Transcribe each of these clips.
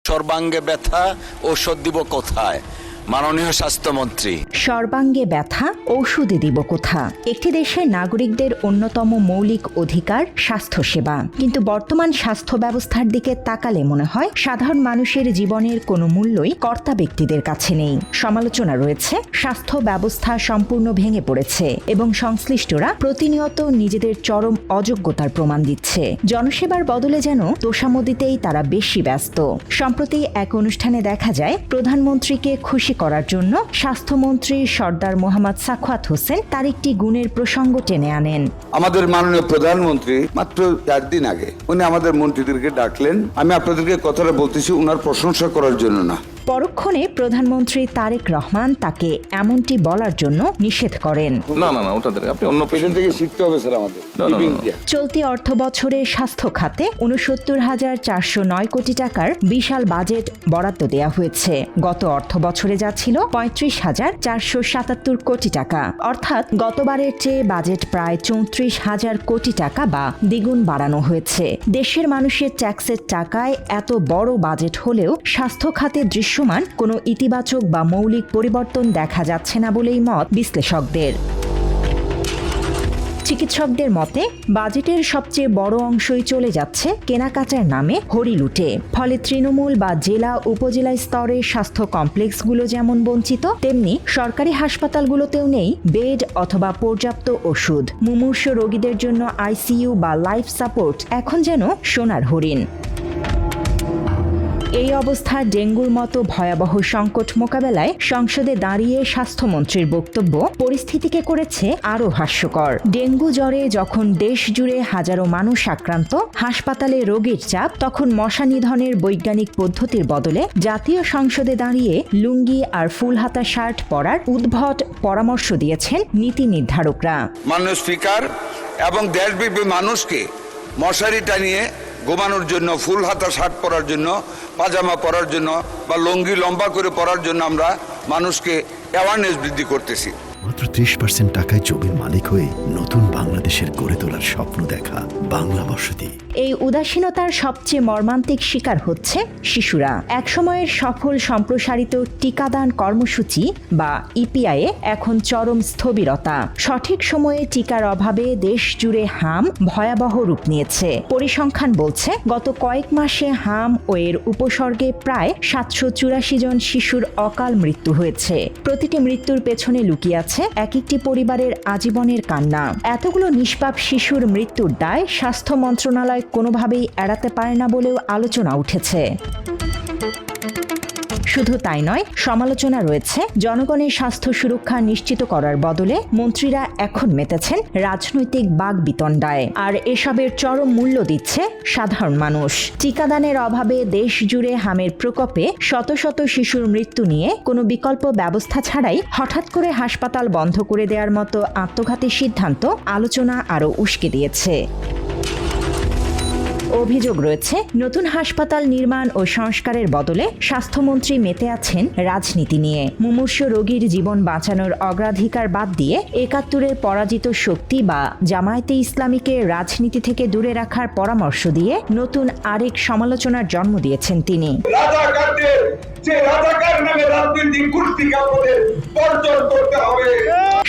সর্বাঙ্গে ব্যথা ঔষধ দিব কোথায়? মাননীয় স্বাস্থ্যমন্ত্রী, সর্বাঙ্গে ব্যথা ঔষধ দিব কোথা? একটি দেশের নাগরিকদের অন্যতম মৌলিক অধিকার স্বাস্থ্যসেবা, কিন্তু বর্তমান স্বাস্থ্য ব্যবস্থার দিকে তাকালে মনে হয় সাধারণ মানুষের জীবনের কোনো মূল্যই কর্তা ব্যক্তিদের কাছে নেই। সমালোচনা রয়েছে, স্বাস্থ্য ব্যবস্থা সম্পূর্ণ ভেঙে পড়েছে এবং সংশ্লিষ্টরা প্রতিনিয়ত নিজেদের চরম অযোগ্যতার প্রমাণ দিচ্ছে। জনসেবার বদলে যেন তোষামোদিতেই তারা বেশি ব্যস্ত। সম্প্রতি এক অনুষ্ঠানে দেখা যায়, প্রধানমন্ত্রীকে খুশি করার জন্য স্বাস্থ্যমন্ত্রী সর্দার মোহাম্মদ সাখাওয়াত হোসেন তার একটি গুণের প্রসঙ্গ টেনে আনেন। আমাদের মাননীয় প্রধানমন্ত্রী মাত্র 4 দিন আগে উনি আমাদের মন্ত্রীদেরকে ডাকলেন। আমি আপনাদেরকে কথাটা বলতেছি ওনার প্রশংসা করার জন্য না। পরক্ষণে প্রধানমন্ত্রী তারেক রহমান তাকে এমনটি বলার জন্য নিষেধ করেন। না ওটাদের আপনি অন্য পেশেন্ট থেকে শিখতে হবে স্যার আমাদের। চলতি অর্থ বছরে স্বাস্থ্য খাতে ৬৯,৪০৯ কোটি টাকার বিশাল বাজেট বরাদ্দ দেওয়া হয়েছে। গত অর্থ বছরে যা ছিল ৩৫,৪৭৭ কোটি টাকা, অর্থাৎ গতবারের চেয়ে বাজেট প্রায় ৩৪,০০০ কোটি টাকা বা দ্বিগুণ বাড়ানো হয়েছে। দেশের মানুষের ট্যাক্সের টাকায় এত বড় বাজেট হলেও স্বাস্থ্য খাতে দৃশ্যমান কোনো ইতিবাচক বা মৌলিক পরিবর্তন দেখা যাচ্ছে না বলেই মত বিশ্লেষকদের। চিকিৎসকদের মতে বাজেটের সবচেয়ে বড় অংশই চলে যাচ্ছে কেনাকাটার নামে হরিলুটে। ফলে তৃণমূল বা জেলা উপজেলা স্তরের স্বাস্থ্য কমপ্লেক্সগুলো যেমন বঞ্চিত, তেমনি সরকারি হাসপাতালগুলোতেও নেই বেড অথবা পর্যাপ্ত ওষুধ। মুমূর্ষু রোগীদের জন্য আইসিইউ বা লাইফ সাপোর্ট এখন যেন সোনার হরিণ। এই অবস্থা ডেঙ্গুর মতো ভয়াবহ সংকট মোকাবেলায় সংসদে দাঁড়িয়ে স্বাস্থ্যমন্ত্রীর বক্তব্য পরিস্থিতিকে করেছে আরও হাস্যকর। ডেঙ্গু জ্বরে যখন দেশ জুড়ে হাজারো মানুষ আক্রান্ত, হাসপাতালে রোগীর চাপ, তখন মশা নিধনের বৈজ্ঞানিক পদ্ধতির বদলে জাতীয় সংসদে দাঁড়িয়ে লুঙ্গি আর ফুলহাতা শার্ট পরার উদ্ভট পরামর্শ দিয়েছেন নীতি নির্ধারকরা। মাননীয় স্পিকার এবং দেশব্যাপী মানুষকে মশারি টানিয়ে ঘুমানোর জন্য, ফুল হাতা শার্ট পরার জন্য, পাজামা পরার জন্য বা লুঙ্গি লম্বা করে পরার জন্য আমরা মানুষকে অ্যাওয়ারনেস বৃদ্ধি করতেছি। মাত্র 30% টাকায় জমির মালিক হয়ে নতুন বাংলাদেশের গড়ে তোলার স্বপ্ন দেখা বাংলা বসতি। এই উদাসীনতার সবচেয়ে মর্মান্তিক শিকার হচ্ছে শিশুরা। একসময়ের সফল সম্প্রসারিত টিকাদান কর্মসূচি বা ইপিআই এখন চরম স্থবিরতা। সঠিক সময়ে টিকার অভাবে দেশ জুড়ে হাম ভয়াবহ রূপ নিয়েছে। পরিসংখ্যান বলছে, গত কয়েক মাসে হাম ও এর উপসর্গে প্রায় 784 জন শিশুর অকাল মৃত্যু হয়েছে। প্রতিটি মৃত্যুর পেছনে লুকিয়ে আছে এক একটি পরিবারের আজীবনের কান্না। এতগুলো নিষ্পাপ শিশুর মৃত্যুর দায় স্বাস্থ্য মন্ত্রণালয় কোনোভাবেই এড়াতে পারে না বলেও আলোচনা উঠেছে। শুধু তাই নয়, সমালোচনা রয়েছে জনগণের স্বাস্থ্য সুরক্ষা নিশ্চিত করার বদলে মন্ত্রীরা এখন মেতেছেন রাজনৈতিক বাকবিতণ্ডায়, আর এসবের চরম মূল্য দিচ্ছে সাধারণ মানুষ। টিকাদানের অভাবে দেশ জুড়ে হামের প্রকোপে শত শত শিশুর মৃত্যু নিয়ে কোনো বিকল্প ব্যবস্থা ছাড়াই হঠাৎ করে হাসপাতাল বন্ধ করে দেওয়ার মতো আত্মঘাতী সিদ্ধান্ত আলোচনা আরও উস্কে দিয়েছে। অভিযোগ রয়েছে, নতুন হাসপাতাল নির্মাণ ও সংস্কারের বদলে স্বাস্থ্যমন্ত্রী মেতে আছেন রাজনীতি নিয়ে। মুমূর্ষু রোগীর জীবন বাঁচানোর অগ্রাধিকার বাদ দিয়ে ৭১-এর পরাজিত শক্তি বা জামায়াতে ইসলামীকে রাজনীতি থেকে দূরে রাখার পরামর্শ দিয়ে নতুন আরেক সমালোচনার জন্ম দিয়েছেন তিনি।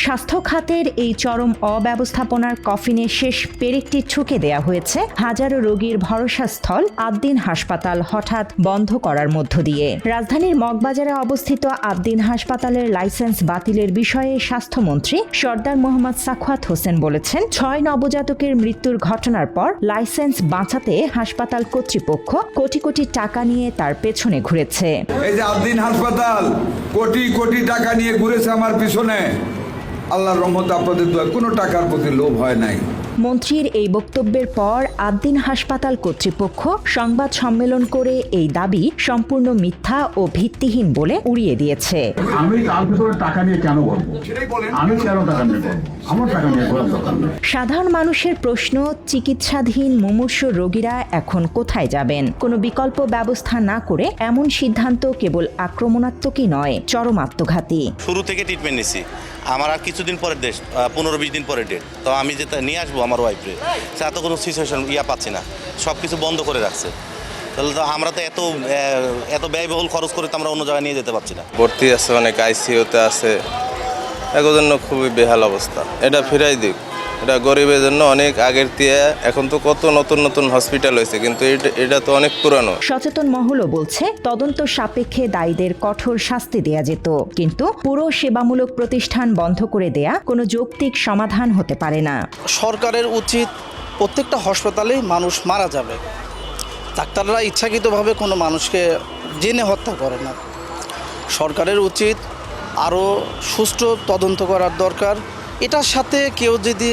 স্বাস্থ্য খাতের এই চরম অব্যবস্থাপনার কফিনে শেষ পেরেকটি ঠুকে দেয়া হয়েছে হাজারো রোগীর ভরসাস্থল আদ্দিন হাসপাতাল হঠাৎ বন্ধ করার মধ্য দিয়ে। রাজধানীর মগবাজারে অবস্থিত আদ্দিন হাসপাতালের লাইসেন্স বাতিলের বিষয়ে স্বাস্থ্যমন্ত্রী সর্দার মোহাম্মদ সাখাওয়াত হোসেন বলেছেন, 6 নবজাতকের মৃত্যুর ঘটনার পর লাইসেন্স বাঁচাতে হাসপাতাল কর্তৃপক্ষ কোটি কোটি টাকা নিয়ে তার পেছনে ঘুরেছে। এই যে আদ্দিন হাসপাতাল কোটি কোটি টাকা নিয়ে ঘুরেছে আমার পিছনে। আল্লাহর রহমতে আপনাদের দোয়া কোনো টাকার প্রতি লোভ হয় নাই। মন্ত্রীর এই বক্তব্যের পর আদ্দিন হাসপাতাল কর্তৃপক্ষ সংবাদ সম্মেলন করে এই দাবি সম্পূর্ণ মিথ্যা ও ভিত্তিহীন বলে উড়িয়ে দিয়েছে। আমি তার ভিতরে টাকা নিয়ে কেন বলবো? আমি কেন টাকা নেব? আমার টাকা নিয়ে বলার দরকার নেই। সাধারণ মানুষের প্রশ্ন, চিকিৎসাধীন মুমূর্ষু রোগীরা এখন কোথায় যাবেন? কোনো বিকল্প ব্যবস্থা না করে এমন সিদ্ধান্ত কেবল আক্রমণাত্মকই নয়, চরম আত্মঘাতী। শুরু থেকে ট্রিটমেন্ট নিছি, আমার আর কিছুদিন পরের ডেট, 15-20 দিন পরের ডেট। তো আমি যেটা নিয়ে আসবো আমার ওয়াইফরে, সে এত কোনো সিচুয়েশন পাচ্ছি না, সব কিছু বন্ধ করে রাখছে। তাহলে তো আমরা তো এত ব্যয়বহুল খরচ করে তো আমরা অন্য জায়গায় নিয়ে যেতে পারছি না। ভর্তি আছে, অনেক আইসিইউতে আছে, এগুলোর জন্য খুবই বেহাল অবস্থা। এটা ফিরাই দিক, এটা গরিবের জন্য অনেক আগের দিয়ে, এখন তো কত নতুন নতুন হসপিটাল হয়েছে, কিন্তু এটা তো অনেক পুরানো। সচেতন মহলও বলছে তদন্ত সাপেক্ষে দায়ীদের কঠোর শাস্তি দেয়া যেত, কিন্তু পুরো সেবামূলক প্রতিষ্ঠান বন্ধ করে দেয়া কোনো যৌক্তিক সমাধান হতে পারে না। সরকারের উচিত প্রত্যেকটা হাসপাতালেই মানুষ মারা যাবে, ডাক্তাররা ইচ্ছাকৃতভাবে কোনো মানুষকে জেনে হত্যা করে না। সরকারের উচিত আরও সুষ্ঠু তদন্ত করার দরকার। এটার সাথে কেউ যদি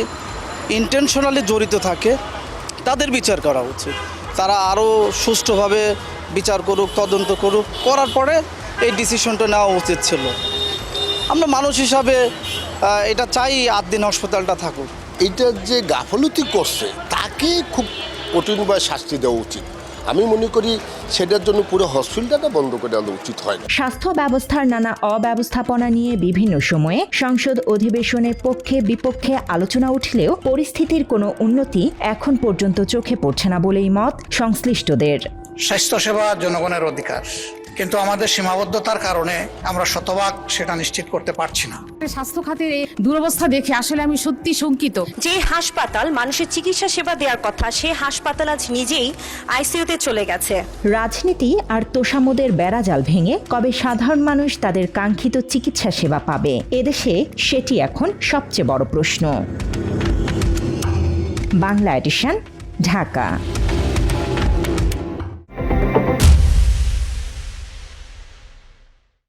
ইন্টেনশনালি জড়িত থাকে তাদের বিচার করা উচিত। তারা আরও সুষ্ঠুভাবে বিচার করুক, তদন্ত করুক, করার পরে এই ডিসিশনটা নেওয়া উচিত ছিল। আমরা মানুষ হিসাবে এটা চাই 8 দিন হাসপাতালটা থাকুক। এইটা যে গাফলতি করছে তাকে খুব কঠিনভাবে শাস্তি দেওয়া উচিত। আমি মনে করি সেটার জন্য পুরো হসপিটালটা বন্ধ করে দেওয়া উচিত হয় না। স্বাস্থ্য ব্যবস্থার নানা অব্যবস্থাপনা নিয়ে বিভিন্ন সময়ে সংসদ অধিবেশনে পক্ষে বিপক্ষে আলোচনা উঠলেও পরিস্থিতির কোনো উন্নতি এখন পর্যন্ত চোখে পড়ছে না বলেই মত সংশ্লিষ্টদের। স্বাস্থ্যসেবা জনগণের অধিকার, কিন্তু আমাদের সীমাবদ্ধতার কারণে আমরা শতভাগ সেটা নিশ্চিত করতে পারছি না। স্বাস্থ্য খাতের এই দুরবস্থা দেখে আসলে আমি সত্যি শঙ্কিত। যে হাসপাতাল মানুষের চিকিৎসা সেবা দেওয়ার কথা, সেই হাসপাতাল আজ নিজেই আইসিইউতে চলে গেছে। রাজনীতি আর তোষামোদের বেড়াজাল ভেঙে কবে সাধারণ মানুষ তাদের কাঙ্ক্ষিত চিকিৎসা সেবা পাবে এদেশে, সেটি এখন সবচেয়ে বড় প্রশ্ন। বাংলা এডিশন, ঢাকা।